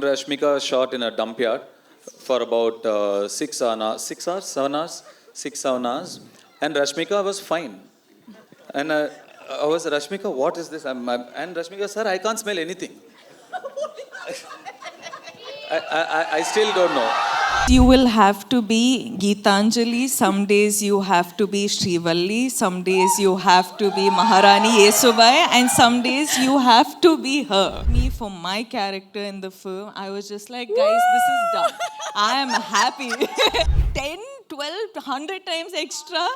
Rashmika shot in a dump yard for about 7 hours, and Rashmika was fine. And I was, Rashmika, what is this? And Rashmika, sir, I can't smell anything. I still don't know. You will have to be Geetanjali, some days you have to be Srivalli, some days you have to be Maharani Yesubai, and some days you have to be her. Me, for my character in the film, I was just like, guys, this is done. I am happy. 10, 12, 100 times extra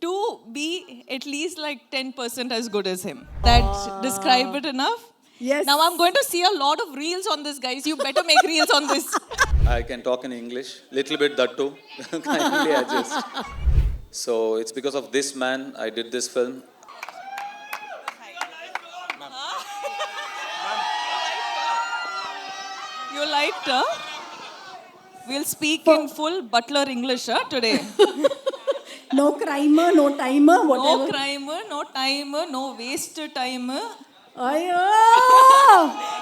to be at least like 10% as good as him. That describe it enough? Yes. Now I'm going to see a lot of reels on this, guys. You better make reels on this. I can talk in English, little bit that too. Kindly adjust. So it's because of this man I did this film. You liked her? We'll speak in full butler English today. No crimer, no timer, whatever. No crimer, no timer, no waste timer. Ayo!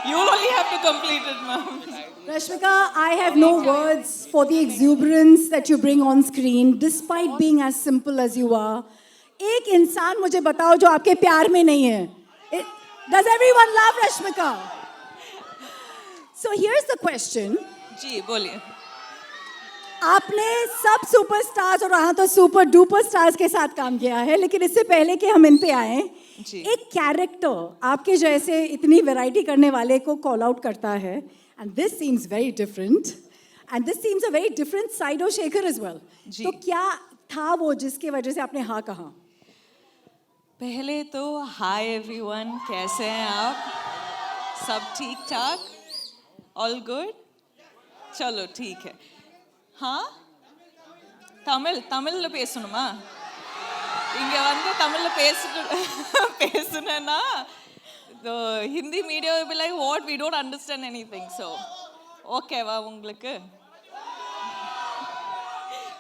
You'll only have to complete it, ma'am. Rashmika, I have no words for the exuberance that you bring on screen, despite being as simple as you are. एक इंसान मुझे बताओ जो आपके प्यार में नहीं है. Does everyone love Rashmika? So here's the question. जी, बोलिए. आपने सब सुपरस्टार्स और यहाँ तो सुपर डुपर स्टार्स के साथ काम किया है, लेकिन इससे पहले कि हम इन पे आए, एक कैरेक्टर आपके जैसे इतनी वैरायटी करने वाले को कॉल आउट करता है, and this seems very different, and this seems a very different side of Shekhar as well. तो क्या था वो जिसकी वजह से आपने हाँ कहा? पहले तो हाय एवरीवन, कैसे हैं आप? सब ठीक ठाक? All good? चलो ठीक है. हाँ, தமிழ்ல பேசணுமா? இங்க வந்து தமிழ்ல பேசணும்னா the Hindi media will be like, what, we don't understand anything. So okay வா உங்களுக்கு?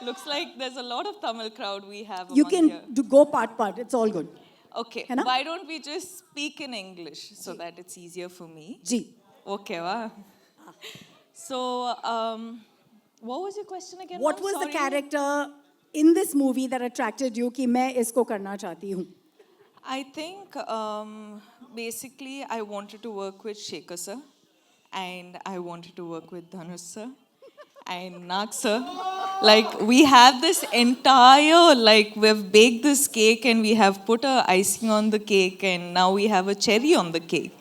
Looks like there's a lot of Tamil crowd we have You among can here. go part, it's all good. Okay, why don't we just speak in English so that it's easier for me? Ji. Okay va? So what was your question again? What was the character in this movie that attracted you कि मैं इसको करना चाहती हूँ? I think basically I wanted to work with Shekhar sir, and I wanted to work with Dhanush sir and Nag sir. Like we have this entire, like we've baked this cake and we have put a icing on the cake and now we have a cherry on the cake.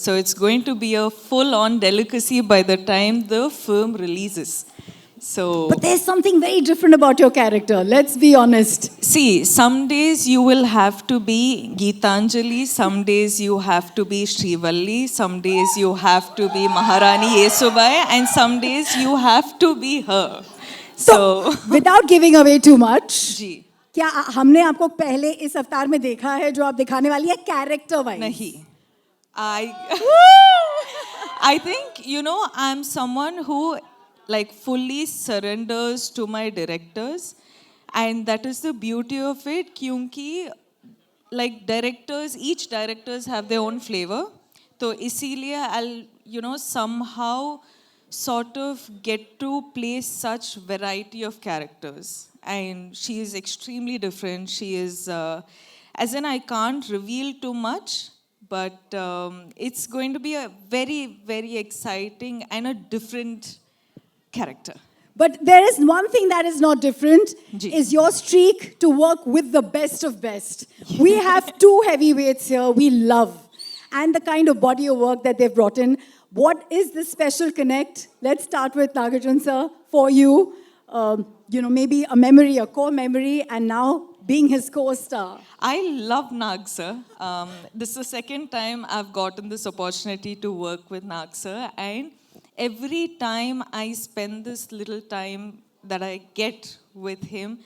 So it's going to be a full-on delicacy by the time the film releases. So, But there's something very different about your character. Let's be honest. see, some days you will have to be Geetanjali, some days you have to be Srivalli, some days you have to be Maharani Yesubai, and some days you have to be her. So, without giving away too much, जी, क्या हमने आपको पहले इस अवतार में देखा है जो आप दिखाने वाली है कैरेक्टर वाइज? नहीं. I think, you know, I'm someone who like fully surrenders to my directors, and that is the beauty of it, kyunki like directors, each directors have their own flavor, so isliye I'll, you know, somehow sort of get to play such variety of characters, and she is extremely different. She is as in, I can't reveal too much, but it's going to be a very, very exciting and a different character. But there is one thing that is not different, जी. is your streak to work with the best of best. We have two heavyweights here we love, and the kind of body of work that they've brought in. What is this special connect? Let's start with Nagarjun sir. For you, you know, maybe a memory, a core memory, and now being his co-star. I love Nag sir. This is the second time I've gotten this opportunity to work with Nag sir, and every time I spend this little time that I get with him,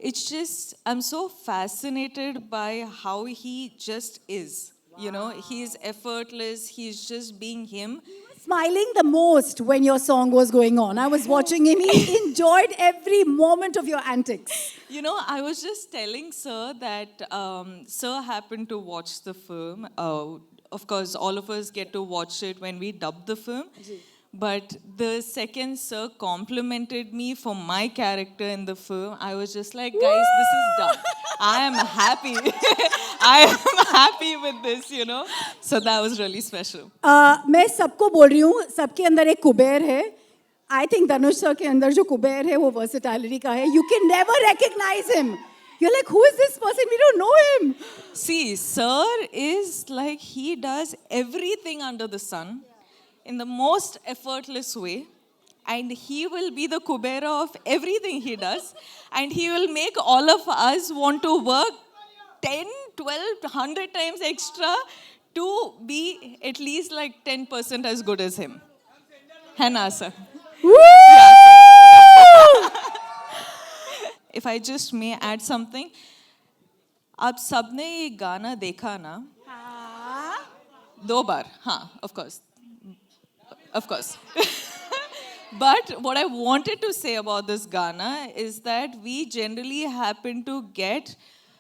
it's just, I'm so fascinated by how he just is. You know, he's effortless, he's just being him. Smiling the most when your song was going on. I was watching him. He enjoyed every moment of your antics. You know, I was just telling Sir that Sir happened to watch the film. Of course, all of us get to watch it when we dub the film. But the second sir complimented me for my character in the film, I was just like, guys, this is done. I am happy. I am happy with this, you know. So that was really special. मैं सबको बोल रही हूँ, सबके अंदर एक कुबेर है. I think Dhanush sir के अंदर जो कुबेर है वो वर्सेटैलिटी का है. You can never recognize him. You're like, who is this person? We don't know him. See, sir is like, he does everything under the sun in the most effortless way. And he will be the Kubera of everything he does. And he will make all of us want to work 10, 12, 100 times extra to be at least like 10% as good as him. है ना sir? Woo! If I just may add something, आप सबने ये गाना देखा ना? हाँ. 2 बार, हाँ, of course. But what I wanted to say about this Ghana is that we generally happen to get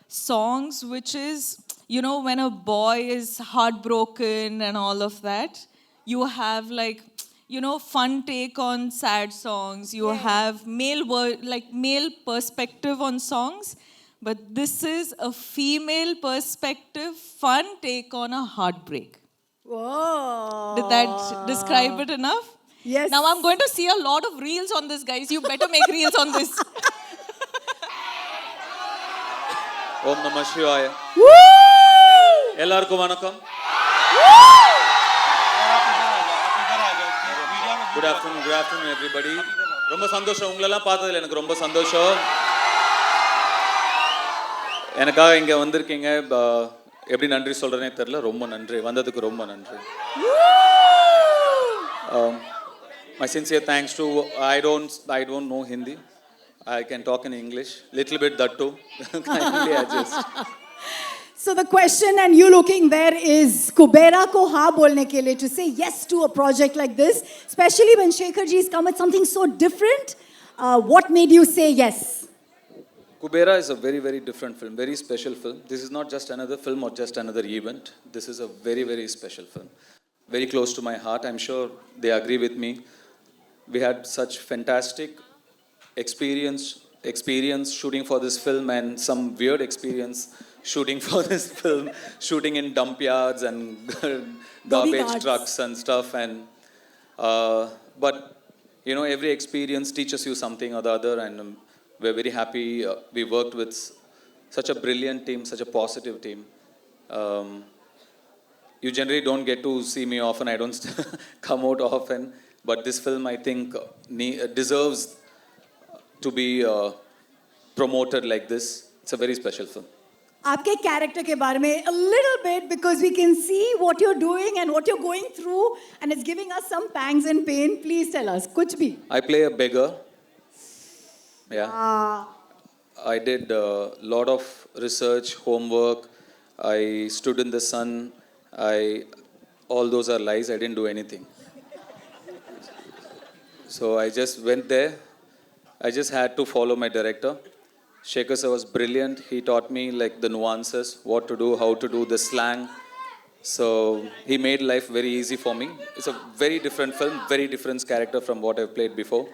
songs which is, you know, when a boy is heartbroken and all of that, you have like, you know, fun take on sad songs. You have male perspective on songs. But this is a female perspective, fun take on a heartbreak. Whoa. Did that describe it enough? Yes. Now I'm going to see a lot of reels on this, guys. You better make reels on this. Om Namah Shivaya. Woo! எல்லாருக்கும் வணக்கம். Good afternoon everybody. ரொம்ப சந்தோஷம் உங்களெல்லாம் பார்த்ததுல எனக்கு ரொம்ப சந்தோஷம். எனக்காக இங்க வந்திருக்கீங்க. எப்படி நன்றி சொல்றேனே தெரியல. ரொம்ப நன்றி. வந்ததுக்கு ரொம்ப நன்றி. My sincere thanks to I don't know Hindi. I can talk in English. Little bit that too. Kindly adjust. So the question, and you looking there, is Kubera ko हाँ बोलने के लिए, to say yes to a project like this, especially when Shekhar ji has come with something so different. What made you say yes? Kubera is a very, very different film, very special film. This is not just another film or just another event. This is a very, very special film. Very close to my heart. I'm sure they agree with me. We had such fantastic experience shooting for this film, and some weird experience shooting for this film, shooting in dump yards and garbage trucks and stuff. And but you know, every experience teaches you something or the other, and we're very happy. We worked with such a brilliant team, such a positive team. You generally don't get to see me often. I don't come out often, but this film, I think, deserves to be promoted like this. It's a very special film. आपके character के बारे में a little bit, because we can see what you're doing and what you're going through, and it's giving us some pangs and pain. Please tell us, कुछ भी. I play a beggar. Yeah. I did a lot of research, homework. I stood in the sun. All those are lies. I didn't do anything. So I just went there. I just had to follow my director. Shekhar sir was brilliant. He taught me like the nuances, what to do, how to do, the slang. So he made life very easy for me. It's a very different film, very different character from what I've played before.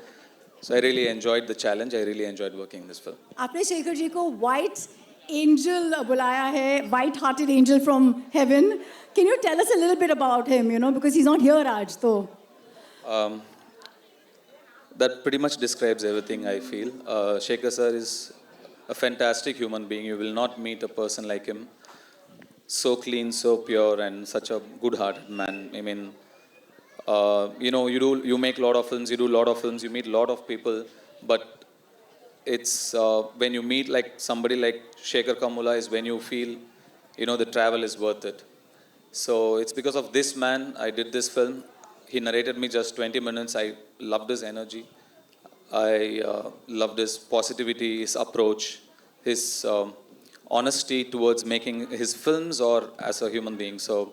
So I really enjoyed the challenge. I really enjoyed working in this film. आपने शेखर जी को white angel बुलाया है, white-hearted angel from heaven. Can you tell us a little bit about him? You know, because he's not here, Raj. So. That pretty much describes everything I feel. Shekhar sir is a fantastic human being. You will not meet a person like him. So clean, so pure, and such a good-hearted man. I mean, you know, you make a lot of films, you do a lot of films, you meet a lot of people, but it's when you meet like somebody like Shekhar Kamula is when you feel, you know, the travel is worth it. So it's because of this man I did this film. He narrated me just 20 minutes. I loved his energy. I loved his positivity, his approach, his honesty towards making his films or as a human being. So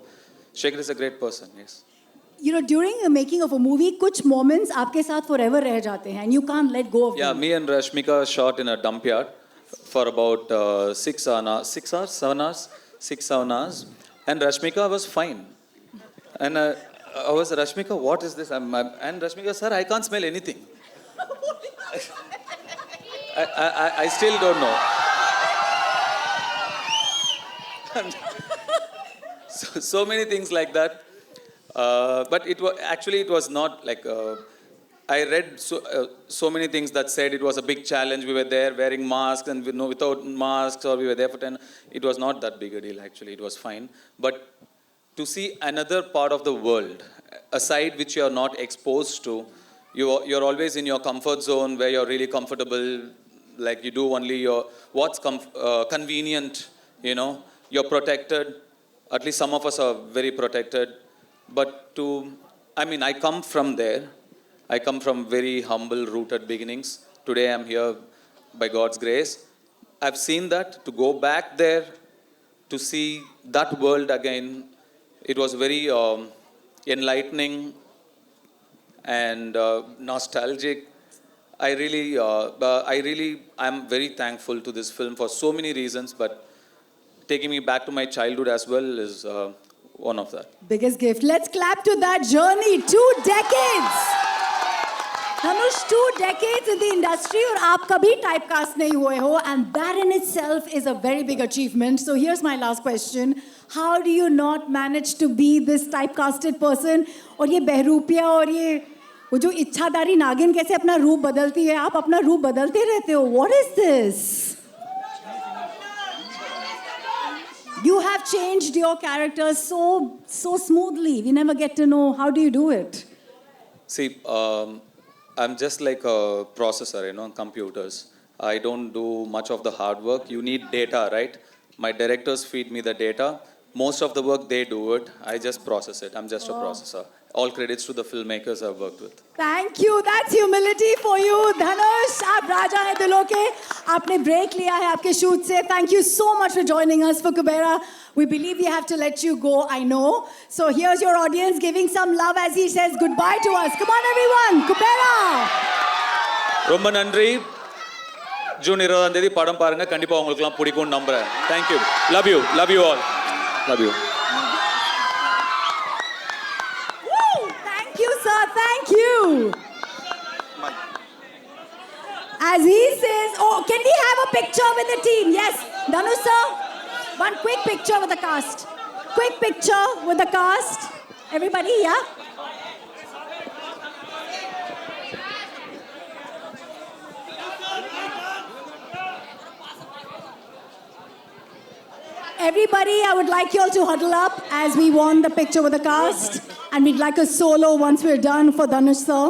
Shekhar is a great person, yes. You know, during the making of a movie, कुछ moments आपके साथ forever रह जाते हैं, and you can't let go of Yeah, them. me and Rashmika shot in a dump yard for about 7 hours. And Rashmika was fine. And I was Rashmika, what is this? And Rashmika, sir, I can't smell anything. I still don't know. So many things like that. But it was not like. I read so many things that said it was a big challenge. We were there wearing masks and without masks, or we were there for 10. It was not that big a deal, actually. It was fine. But to see another part of the world, a side which you are not exposed to, you're always in your comfort zone where you're really comfortable, like you do only what's convenient, you're protected. At least some of us are very protected. But I come from there. I come from very humble, rooted beginnings. Today I'm here by God's grace. I've seen that. To go back there, to see that world again, it was very enlightening and nostalgic. I'm very thankful to this film for so many reasons, but taking me back to my childhood as well is one of that. Biggest gift. Let's clap to that journey. 2 decades. Dhanush, 2 decades in the industry और आप कभी typecast नहीं हुए हो, and that in itself is a very big achievement. So here's my last question. How do you not manage to be this typecasted person? और ये बहरूपिया और ये वो जो इच्छाधारी नागिन कैसे अपना रूप बदलती है, आप अपना रूप बदलते रहते हो. What is this? You have changed your character so smoothly. We never get to know. How do you do it? See, I'm just like a processor, computers. I don't do much of the hard work. You need data, right? My directors feed me the data. Most of the work, they do it. I just process it. I'm just a processor. All credits to the filmmakers I've worked with. Thank you. That's humility for you. Dhanush, आप राजा हैं दिलों के. आपने break लिया है आपके shoot से. Thank you so much for joining us for Kubera. We believe we have to let you go, I know. So here's your audience giving some love as he says goodbye to us. Come on, everyone. Kubera. ரொம்ப நன்றி. June 20ஆம் தேதி படம் பாருங்க. கண்டிப்பா உங்களுக்குலாம் பிடிக்கும்னு நம்புறேன். Thank you. Love you. Love you all. Love you. Woo! Thank you, sir. Thank you. As he says, oh, can we have a picture with the team? Yes. Dhanush, sir. One quick picture with the cast. Quick picture with the cast. Everybody, yeah? Everybody, I would like you all to huddle up as we want the picture with the cast. And we'd like a solo once we're done for Dhanush, sir.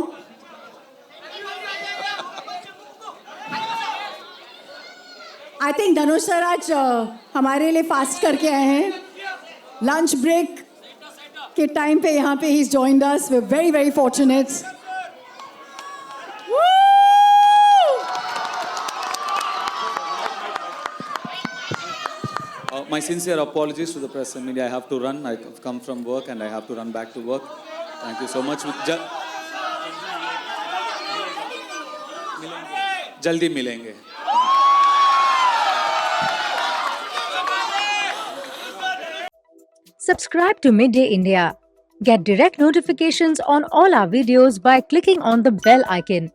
I think Dhanush sir आज हमारे लिए fast करके आए हैं. Lunch break के time पे यहाँ पे he's joined us. We're very, very fortunate. My sincere apologies to the press and media. I have to run. I've come from work and I have to run back to work. Thank you so much. जल्दी मिलेंगे. Subscribe to Midday India. Get direct notifications on all our videos by clicking on the bell icon.